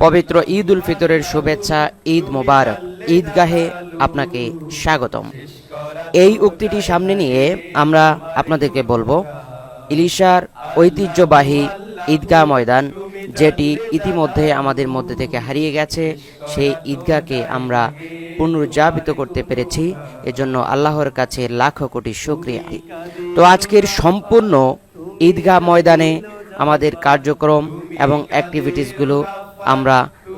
পবিত্র ঈদ উল ফিতরের শুভেচ্ছা। ঈদ মোবারক। ঈদগাহে আপনাকে স্বাগতম। এই উক্তিটি সামনে নিয়ে আমরা আপনাদেরকে বলবো, ইলিশার ঐতিহ্যবাহী ঈদগাহ ময়দান, যেটি ইতিমধ্যে আমাদের মধ্যে থেকে হারিয়ে গেছে, সেই ঈদগাহকে আমরা পুনরুজ্জীবিত করতে পেরেছি। এজন্য আল্লাহর কাছে লাখো কোটি শুকরিয়া। তো আজকের সম্পূর্ণ ঈদগাহ ময়দানে আমাদের কার্যক্রম এবং অ্যাক্টিভিটিসগুলো আমরা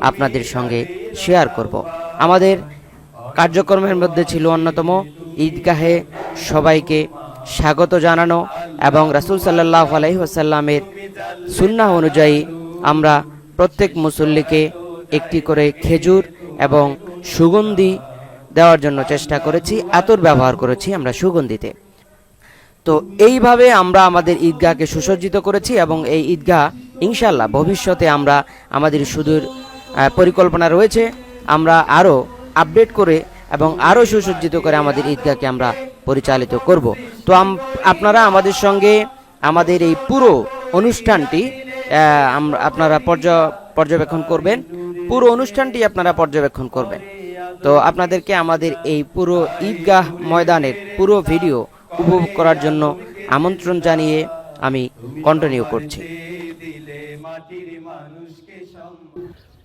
আপনাদের সঙ্গে শেয়ার করব। আমাদের কার্যক্রমের মধ্যে ছিল অন্যতম ঈদগাহে সবাইকে স্বাগত জানানো এবং রাসূল সাল্লাল্লাহু আলাইহি ওয়াসাল্লামের সুন্নাহ অনুযায়ী আমরা প্রত্যেক মুসল্লিকে একটি করে খেজুর এবং সুগন্ধি দেওয়ার জন্য চেষ্টা করেছি। আতর ব্যবহার করেছি আমরা সুগন্ধিতে। তো এইভাবে আমরা আমাদের ঈদগাহকে সুসজ্জিত করেছি এবং এই ঈদগাহ ইনশাল্লাহ ভবিষ্যতে আমরা আমাদের সুদূর পরিকল্পনা রয়েছে, আমরা আরও আপডেট করে এবং আরও সুসজ্জিত করে আমাদের ঈদগাহকে আমরা পরিচালিত করব। তো আপনারা আমাদের সঙ্গে আমাদের এই পুরো অনুষ্ঠানটি আপনারা পর্যবেক্ষণ করবেন। পুরো অনুষ্ঠানটি আপনারা পর্যবেক্ষণ করবেন। তো আপনাদেরকে আমাদের এই পুরো ঈদগাহ ময়দানের পুরো ভিডিও উপভোগ করার জন্য আমন্ত্রণ জানিয়ে আমি কন্টিনিউ করছি।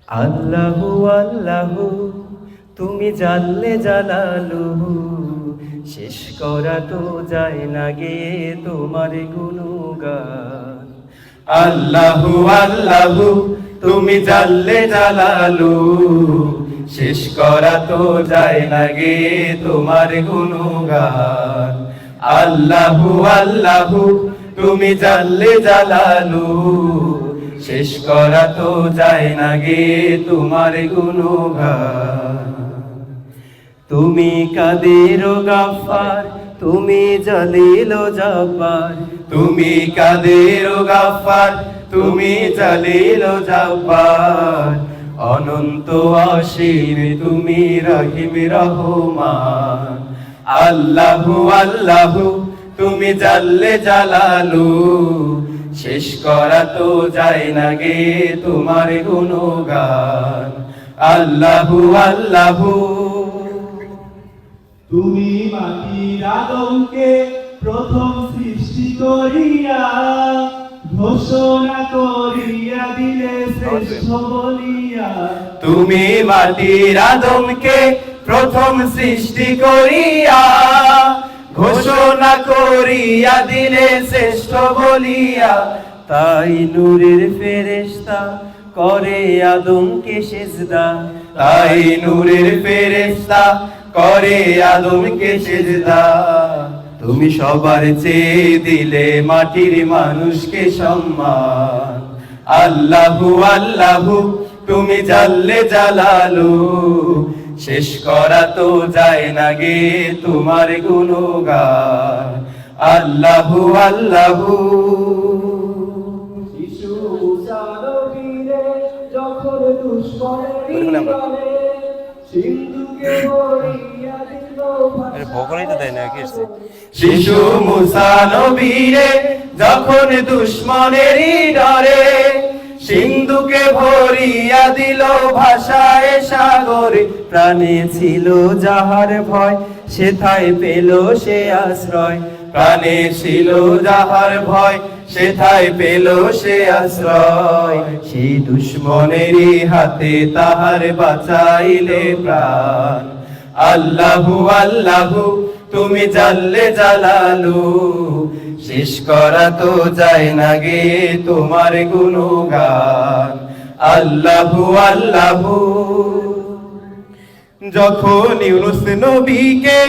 আল্লাহু আল্লাহু তুমি জানলে জালালুহু, শেষ করা তো যায় না গে তোমার গুণগান। আল্লাহু আল্লাহু তুমি জানলে জালালুহু, শেষ করা তো যায় না গে তোমার গুণগান। আল্লাহু আল্লাহু তুমি জানলে জালালুহু, শেষ করা তো যায় না গে তোমার গুণগান। তুমি কাদের গাফফার, তুমি জলিল জব্বার, তুমি কাদের গাফফার, তুমি জলিল জব্বার। অনন্ত অসীম তুমি রহিম রহমান। আল্লাহু আল্লাহু তুমি জানলে জালালু, শেষ করা তো যায় না গে তোমার গুণগান। আল্লাহু আল্লাহু তুমি মাটির আদমকে প্রথম সৃষ্টি করিয়া ঘোষণা করিয়া দিলে শ্রেষ্ঠ বলিয়া। তুমি মাটির আদমকে প্রথম সৃষ্টি করিয়া ঘোষণা করিয়া দিলে শ্রেষ্ঠ বলিয়া। তাই নূরের ফেরেশতা করে আদমকে সেজদা, তাই নূরের ফেরেশতা করে আদমকে সেজদা। তুমি সবার চেয়ে দিলে মাটির মানুষকে সম্মান। আল্লাহু আল্লাহু তুমি জানলে জালালু, শেষ করা তো যায় না গে তোমার গুণগান। আল্লাহু আল্লাহু শিশু মুসা নবীরে যখন দুশ্মনের দলে সিন্ধুকে ভরিয়া দিল ভাষা। শিশু মুসা নবীরে যখন দুশ্মনের ডরে সিন্ধুকে ভরিয়া দিল ভাষায় সাগরে। প্রাণে ছিল যাহার ভয়, সেথায় পেল সে আশ্রয়। প্রাণে ছিল যাহার ভয়, সেথায় পেল সে আশ্রয়। সেই দুশ্মনেরই হাতে তাহার বাঁচাইলে প্রাণ। আল্লাহু আল্লাহু তুমি জানলে জালালু, শেষ করা তো যায় না গে তোমার গুণগান। আল্লাহু আল্লাহু যখন ইউনুস নবীকে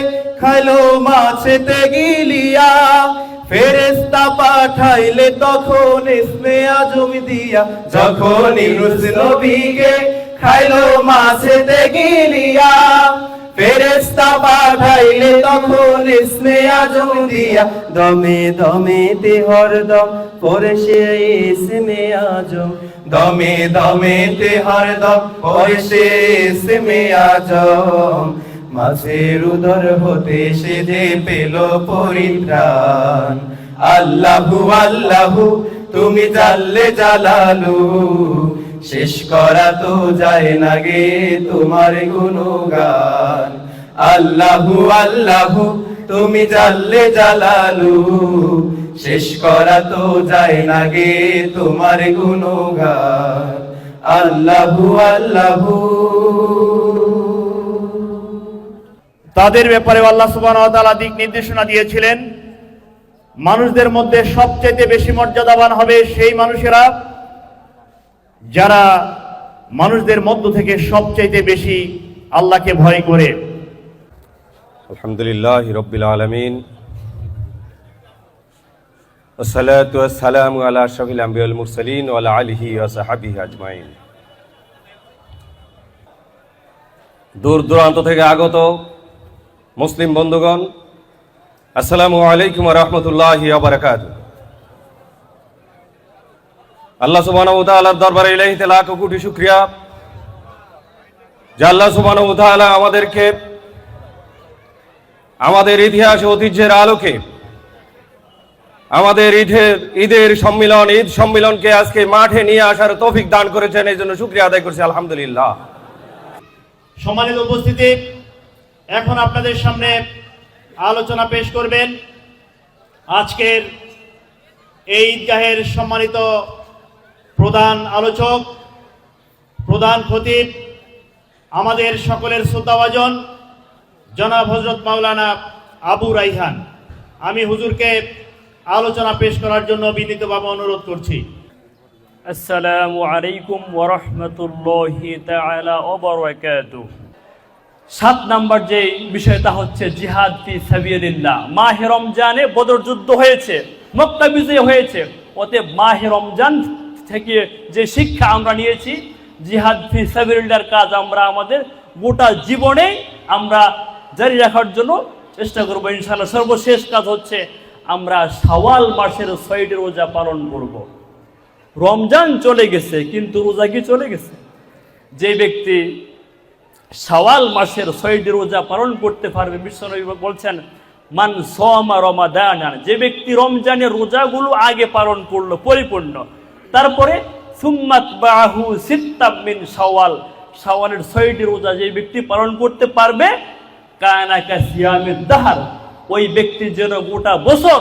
খাইলো মাছেতে গিলিয়া, ফেরেশতা পাঠাইলে তখন ইসমে আজম দিয়া। যখন ইউনুস নবীকে খাইলো মাছেতে গিলিয়া, ফেরেশতা পাঠাইলে তখন ইসমে আজম দিয়া। দমে দমে তে হরদম পড়ে সে ইসমে আজম, দমে দমে তে হরদম পড়ে সে ইসমে আজম। মাছের উদর হতে সে যে পেল পরিত্রাণ। আল্লাহু আল্লাহু তুমি জানলে জালালু, শেষ করা তো যায় না গে তোমার গুণগান। আল্লাহু আল্লাহু তুমি জাল্লে জালালু, শেষ করা তো যায় না গে তোমার গুণগান। আল্লাহু আল্লাহু। তাদের ব্যাপারে আল্লাহ সুবহানাহু ওয়া তাআলা দিক নির্দেশনা দিয়েছিলেন, মানুষদের মধ্যে সবচেয়ে বেশি মর্যাদাবান হবে সেই মানুষেরা যারা মানুষদের মধ্য থেকে সবচেয়ে বেশি আল্লাহকে ভয় করে। আলহামদুলিল্লাহি রাব্বিল আলামিন, ওয়াসসালাতু ওয়াসসালামু আলা আশরাফিল আমবিয়া ওয়াল মুরসালিন ওয়া আলা আলিহি ওয়া সাহবিহি আজমাইন। দূর দূরান্ত থেকে আগত মুসলিম বন্ধুগণ, আসসালামু আলাইকুম ওয়া রাহমাতুল্লাহি ওয়া বারাকাতুহু। আল্লাহ সুবহানাহু ওয়া তাআলার দরবারে ইলাহিতে লাখ কোটি শুকরিয়া যে আল্লাহ সুবহানাহু ওয়া তাআলা আমাদেরকে আমাদের ইতিহাস ঐতিহ্যের আলোকে আমাদের ঈদের সম্মিলন, ঈদ সম্মিলনকে আজকে মাঠে নিয়ে আসার তৌফিক দান করেছেন, এই জন্য শুকরিয়া আদায় করছি আলহামদুলিল্লাহ। সম্মানিত উপস্থিতি, এখন আপনাদের সামনে আলোচনা পেশ করবেন আজকের এই ঈদগাহের সম্মানিত প্রধান আলোচক, প্রধান খতিব, আমাদের সকলের শ্রদ্ধাভাজন জনাব হযরত মাওলানা আবু রাইহান। আমি হুজুরকে আলোচনা পেশ করার জন্য বিনীতভাবে অনুরোধ করছি। আসসালামু আলাইকুম ওয়া রাহমাতুল্লাহি তাআলা ওয়া বারাকাতুহু। 7 নাম্বার যে বিষয়টা হচ্ছে জিহাদ ফি সাবিলিল্লাহ। মাহে রমজানে বদর যুদ্ধ হয়েছে, মক্কা বিজয় হয়েছে, ওতে মাহে রমজান থেকে যে শিক্ষা আমরা নিয়েছি, জিহাদ ফি সাবিলিল্লাহর কাজ আমরা আমাদের গোটা জীবনে আমরা জারি রাখার জন্য চেষ্টা করব ইনশাআল্লাহ। সর্বশেষ কাজ হচ্ছে আমরা শাওয়াল মাসের 6টি রোজা পালন করব। রমজান চলে গেছে কিন্তু রোজা কি চলে গেছে? যে ব্যক্তি শাওয়াল মাসের 6টি রোজা পালন করতে পারবে, বিশ্বনবী বলছেন মান সামা রমাদান, যে ব্যক্তি রমজানের রোজাগুলো আগে পালন করলো পরিপূর্ণ, তারপরে সুম্মাত বাহু সিত্তাম মিন শাওয়াল, শাওয়ালের 6টি রোজা যে ব্যক্তি পালন করতে পারবে, কানা কা সিয়ামিদ দাহর, ওই ব্যক্তি যেন গোটা বছর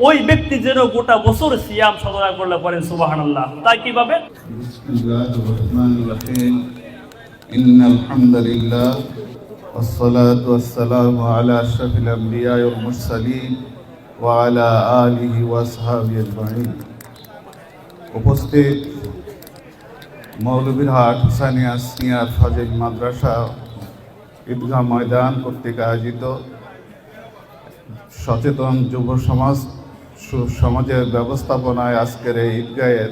ওই ব্যক্তি যেন গোটা বছর সিয়াম সাধনা করলে পারেন সুবহানাল্লাহ। তা কিভাবে? বিসমিল্লাহির রহমানির রহিম। ইন্নাল হামদুলিল্লাহ ওয়াসসালাতু ওয়াসসালামু আলা আশরাফিল আমবিয়া ওয়াল মুরসালিন ওয়া আলা আলিহি ওয়া আসহাবিহি আজমাইন। উপস্থিত মৌলভীরহাট হুসাইনিয়া সিনিয়র ফাজিল মাদ্রাসা ঈদগাহ ময়দান কর্তৃক আয়োজিত সচেতন যুব সমাজের ব্যবস্থাপনায় আজকের এই ঈদগাহের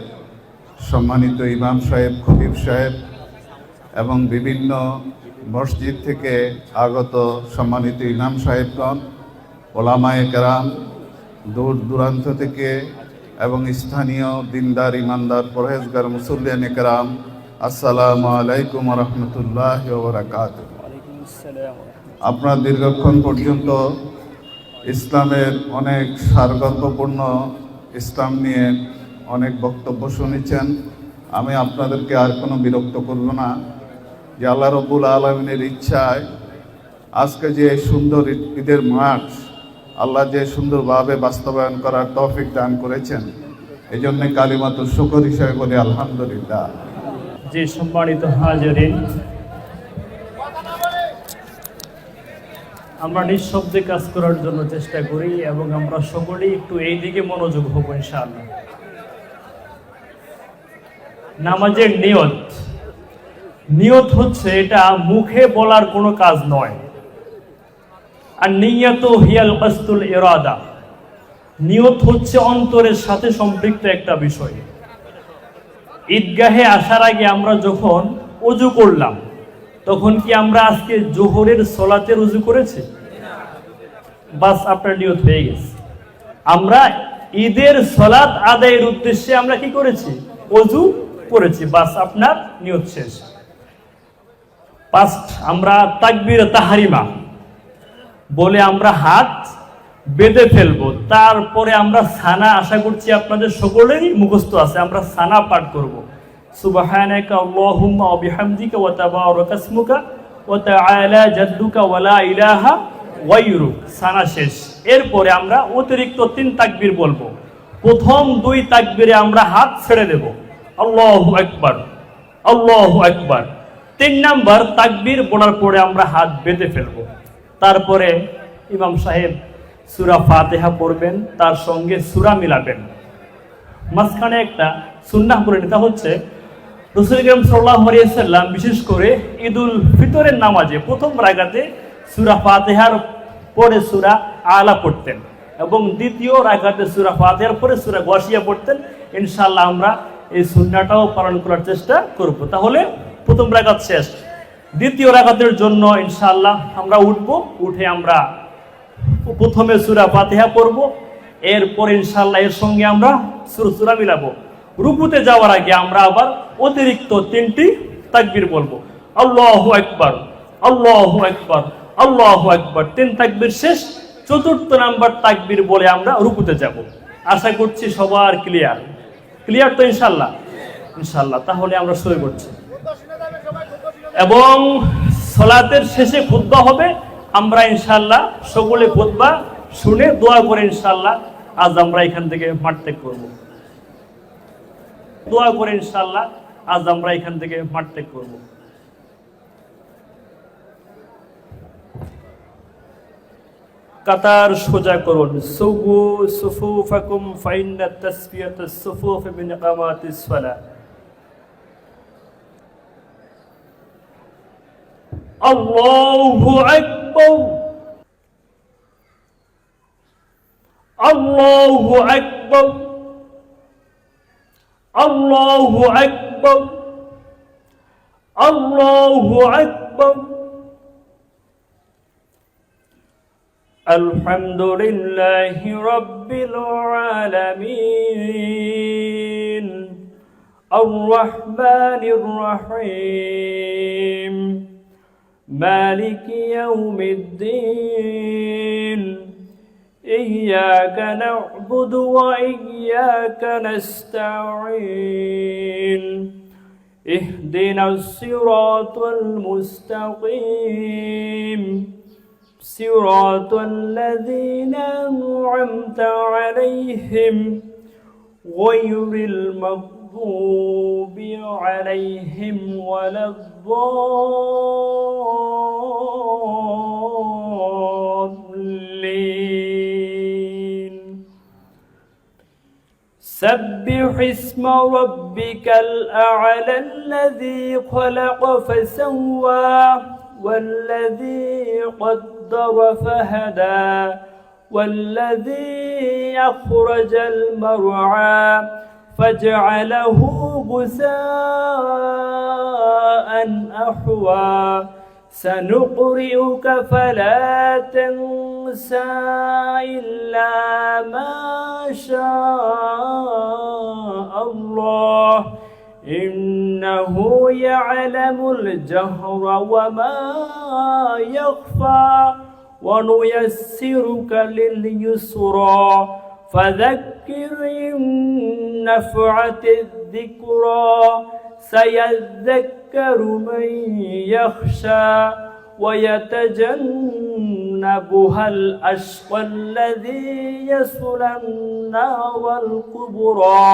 সম্মানিত ইমাম সাহেব, খতিব সাহেব এবং বিভিন্ন মসজিদ থেকে আগত সম্মানিত ইমাম সাহেবগণ, ওলামায়ে কেরাম, দূর দূরান্ত থেকে এবং স্থানীয় দিনদার ইমানদার পরহেজগার মুসল্লিয়ানে কেরাম, আসসালামু আলাইকুম ওয়া রাহমাতুল্লাহি ওয়া বারাকাতুহু। আপনারা দীর্ঘক্ষণ পর্যন্ত ইসলামের অনেক সারগর্ভপূর্ণ ইসলাম নিয়ে অনেক বক্তব্য শুনেছেন। আমি আপনাদেরকে আর কোনো বিরক্ত করব না। যে আল্লাহ রব্বুল আলামিনের ইচ্ছায় আজকে যে সুন্দর ঈদের মাঠ আল্লাহ যে সুন্দরভাবে বাস্তবায়ন করার তৌফিক দান করেছেন, এই জন্য কালিমাতুল শুকর হিসেবে বলি আলহামদুলিল্লাহ। যে সম্মানিত হাজিরিন, আমরা নিঃশব্দে কাজ করার জন্য চেষ্টা করি এবং আমরা সকলেই একটু এই দিকে মনোযোগ হব ইনশাআল্লাহ। নামাজের নিয়ত হচ্ছে এটা মুখে বলার কোনো কাজ নয়। আর নিয়ত হিয়াল কাসদুল ইরাদা, নিয়ত হচ্ছে অন্তরের সাথে সম্পৃক্ত একটা বিষয়। ঈদগাহে আসার আগে আমরা যখন ওযু করলাম, তখন কি আমরা আজকে জোহরের সালাতের ওযু করেছি? বাস আপনার নিয়ত হয়ে গেছে। আমরা ঈদের সালাত আদায়ের উদ্দেশ্যে আমরা কি করেছি? ওযু করেছি, বাস আপনার নিয়ত শেষ। ফার্স্ট আমরা তাকবীর তাহরিমা বলে আমরা হাত বেঁধে ফেলবো, তারপরে আমরা সানা, আশা করছি আপনাদের সকলেরই মুখস্থ আছে, আমরা সানা পাঠ করব। সুবহানাকা আল্লাহুম্মা ওয়া বিহামদিকা ওয়া তাবারাকা ইসমুকা ওয়া তাআলা জাদ্দুকা ওয়া লা ইলাহা গায়রুক, সানা শেষ। এরপরে আমরা অতিরিক্ত 3 তাকবীর বলবো। প্রথম 2 তাকবীরে আমরা হাত ছেড়ে দেব, আল্লাহু আকবার, আল্লাহু আকবার। 3 নাম্বার তাকবীর বলার পরে আমরা হাত বেঁধে ফেলবো। তারপরে ইমাম সাহেব সূরা ফাতিহা পড়বেন, তার সঙ্গে সূরা মিলাবেন। মাঝখানে একটা সুন্নাহ করে নিতে হচ্ছে, রাসূল করিম সাল্লাল্লাহু আলাইহি ওয়াসাল্লাম বিশেষ করে ঈদুল ফিতরের নামাজে প্রথম রাকাতে সূরা ফাতিহার পরে সূরা আলা পড়তেন এবং দ্বিতীয় রাকাতে সূরা ফাতিহার পরে সূরা গাশিয়া পড়তেন। ইনশাআল্লাহ আমরা এই সুন্নাহটাও পালন করার চেষ্টা করব। তাহলে প্রথম রাকাত শেষ। দ্বিতীয় রাকাতের জন্য ইনশাআল্লাহ আমরা উঠে আমরা প্রথমে সূরা ফাতিহা পড়ব, এরপর ইনশাআল্লাহ এর সঙ্গে আমরা সূরা মিলাবো। রুকুতে যাওয়ার আগে আমরা আবার অতিরিক্ত 3টি তাকবীর বলবো, আল্লাহু আকবার, আল্লাহু আকবার, আল্লাহু আকবার। 3 তাকবীর শেষ। 4র্থ নাম্বার তাকবীর বলে আমরা রুকুতে যাব। আশা করছি সবার ক্লিয়ার তো ইনশাআল্লাহ। ইনশাআল্লাহ তাহলে আমরা শুরু করছি এবং সালাতের শেষে খুতবা হবে। আমরা ইনশাআল্লাহ সকলে খুতবা শুনে দোয়া করে ইনশাআল্লাহ আজ আমরা এখান থেকে মাঠ ত্যাগ করব। দোয়া করে ইনশাআল্লাহ আজ আমরা এখান থেকে মাঠ ত্যাগ করব। কাতার সোজা করুন, সুবু সুফুফাকুম ফাইন্নাত তাসফিয়াতাস সুফুফ মিন ইকামাতিস সালাহ। আল্লাহু আকবার, আল্লাহু আকবার, আল্লাহু আকবার, আল্লাহু আকবার। আলহামদুলিল্লাহি রাব্বিল আলামিন, আর রহমানির রহিম, মালিকি ইয়াউমিদ্দিন, ইয়্যাকা না'বুদু ওয়া ইয়্যাকা নাস্তাঈন, ইহদিনাস সিরাতাল মুস্তাকিম, সিরাতাল লাযীনা আন'আমতা আলাইহিম গায়রিল মাগদুবি আলাইহিম ওয়ালাদ-দাল্লিন। سبح اسم ربك الأعلى الذي خلق فسوى والذي قدر فهدى والذي أخرج المرعى فجعله غثاء أحوى سنقرئك فلا تنسى إلا ما شاء الله إنه يعلم الجهر وما يخفى ونيسرك لليسرى فذكر إن نفعت الذكرى سيذكر من يخشى ويتجنبها الأشقى الذي يصلى النار الكبرى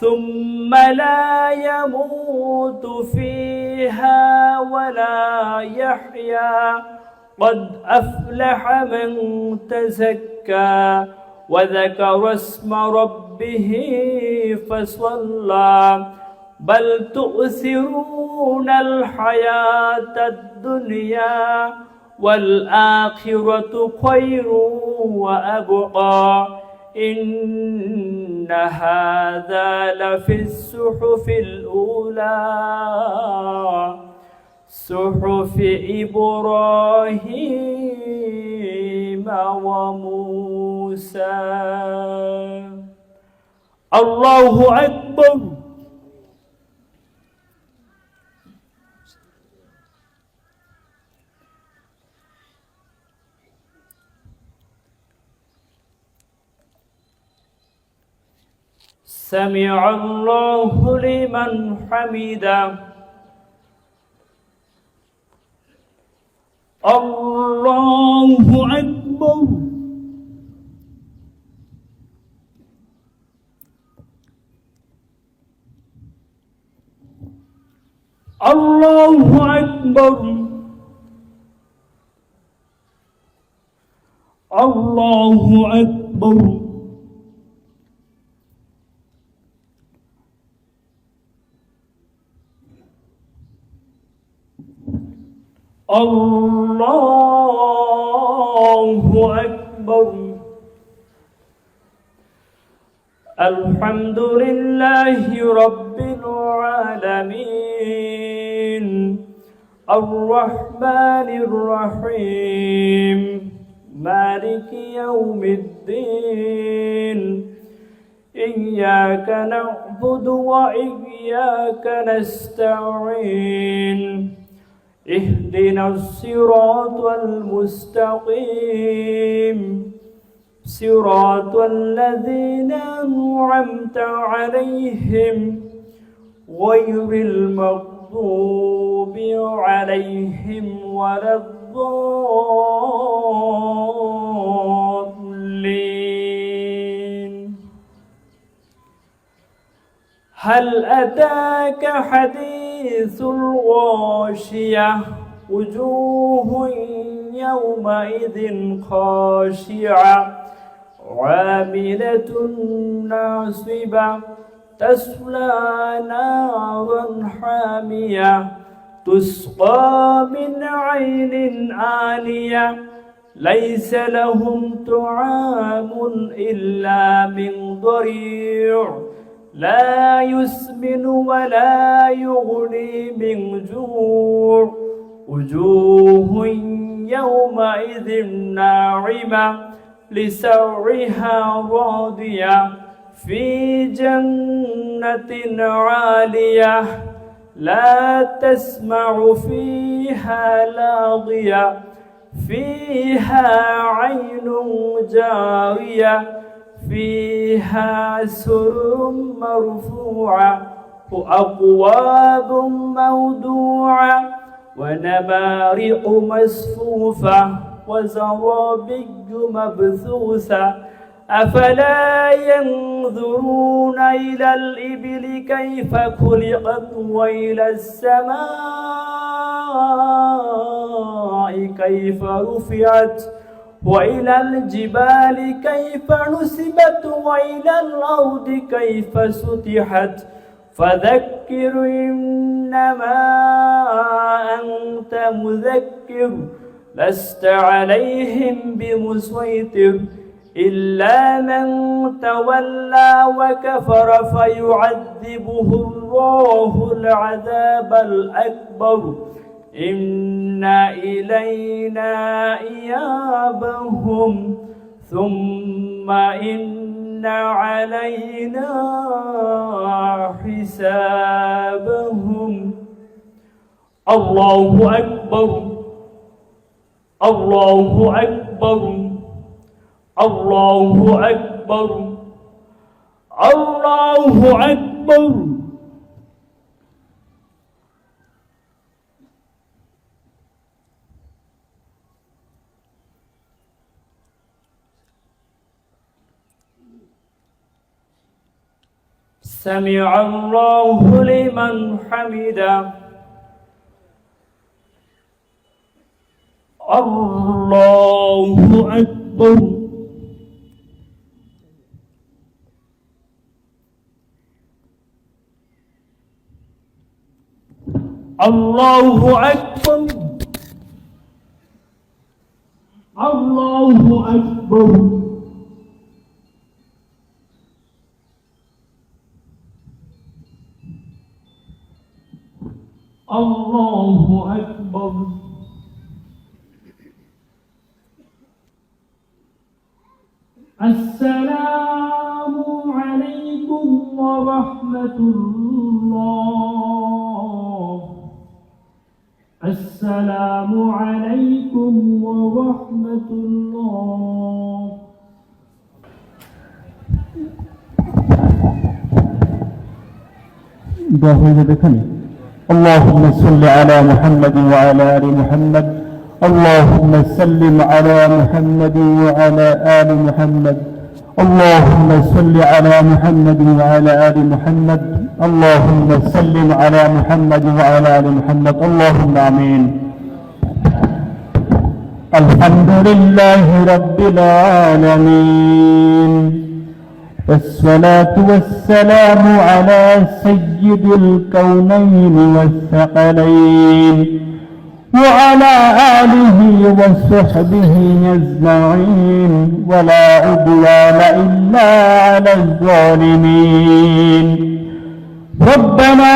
ثم لا يموت فيها ولا يحيا قد أفلح من تزكى وذكر اسم ربه فصلى بل تؤثرون الحياة الدنيا والآخرة خير وأبقى إن هذا لفي الصحف الأولى صحف إبراهيم وموسى الله أكبر سمع الله لمن حمده الله أكبر الله أكبر الله أكبر الله أكبر الحمد لله رب العالمين الرحمن الرحيم مالك يوم الدين إياك نعبد وإياك نستعين اهدنا الصراط المستقيم صراط الذين أنعمت عليهم غير المغضوب عليهم ولا الضالين هل أتاك حديث الغاشية وجوه يومئذ خاشعة عاملة ناصبة تصلى نارا حامية تسقى من عين آنية ليس لهم طعام إلا من ضريع لا يسمن ولا يغني من جوع وجوه يومئذ ناعمة لسعيها راضية في جنة عالية لا تسمع فيها لاغية فيها عين جارية فيها سرر مرفوعة وأكواب موضوعة ونمارق مصفوفة وزرابي مبثوثة أفلا ينظرون إلى الإبل كيف خلقت وإلى السماء كيف رفعت وإلى الجبال كيف نصبت وإلى الأرض كيف سطحت فذكر إنما أنت مذكر لست عليهم بمسيطر إلا من تولى وكفر فيعذبه الله العذاب الأكبر إن إلينا إيابهم ثم إن علينا حسابهم الله أكبر الله أكبر الله أكبر الله أكبر سمع الله لمن حمده الله أكبر الله أكبر الله أكبر الله أكبر السلام عليكم ورحمة الله السلام عليكم ورحمة الله দোয়া হয়ে যাবে এখানে اللهم صل على محمد وعلى آل محمد اللهم سلم على محمد وعلى آل محمد اللهم صل على محمد وعلى آل محمد اللهم سلم على محمد وعلى آل محمد اللهم آمين الحمد لله رب العالمين والصلاة والسلام على سيد الكونين والثقلين وعلى آله وصحبه أجمعين ولا عدوان إلا على الظالمين ربنا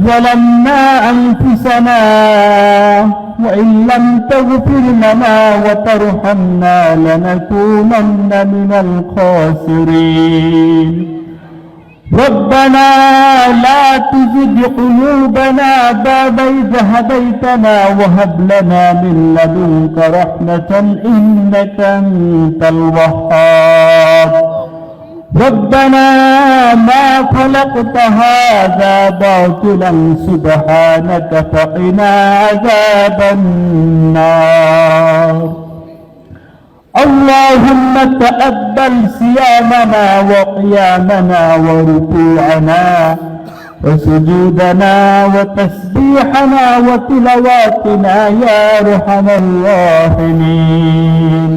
ظلمنا أنفسنا وإن لم تغفر لنا وترحمنا لنكونن من الخاسرين ربنا لا تزغ قلوبنا بعد إذ هديتنا وهب لنا من لدنك رحمة إنك أنت الوهاب ربنا ما خلقت هذا باطلا سبحانك فقنا عذاب النار اللهم تقبل صيامنا وقيامنا وركوعنا وسجودنا وتسبيحنا وتلاواتنا يا أرحم الراحمين